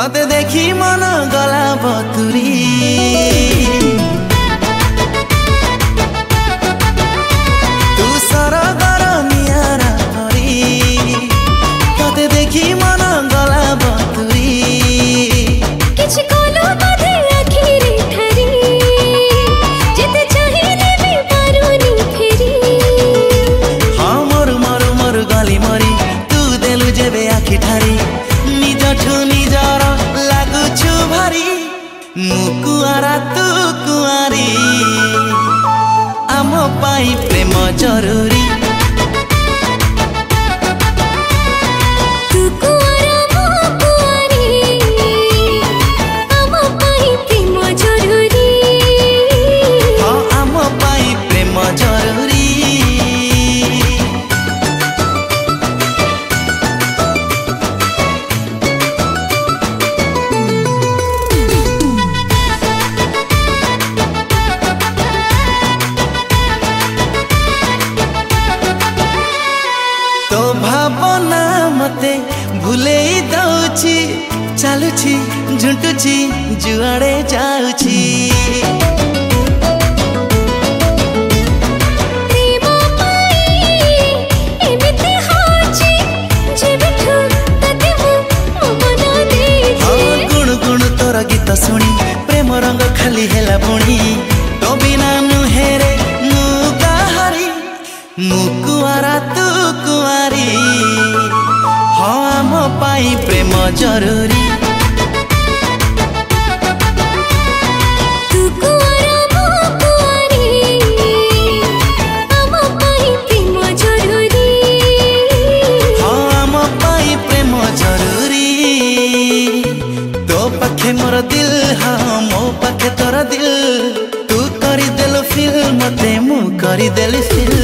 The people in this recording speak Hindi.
तते देखी मन गला बतुरी तू सरगर नियारा परी तते देखी मन गला बतुरी किछ कोलो बधे आखिरी ठरी जिते चाहिए भी पारुनी फेरी हाँ मरु मरु मरु गली मरी तू देलु जेबे आखि ठारी निजठु निजर लागुछु भारी मु कुआरा तू कुआरी आम पाई प्रेम जरूरी तू कुआरा मो कुआरी आम पाई प्रेम जरूरी हाँ आम पाई प्रेम जरूरी तो भावना मते भूले दउछि चालुछि झुंटुछि जुआड़े जाउछि प्रेम पाई एमिते होछि जेबेठु तते मु मन देछि गुण गुण तोर गीत शुणी प्रेम रंग खाली हेला बुणी तो बिना नुहेरे मु काहारी मु कुआरा तू कुआरी हाँ आम पाई प्रेम जरूरी तू कुआरा मो कुआरी आम पाई प्रेम जरूरी हाँ आम पाई प्रेम जरूरी तो पाखे मोर दिल हाँ मो पाखे तोर दिल तू करी देलु फिल मते मु करी देली फिल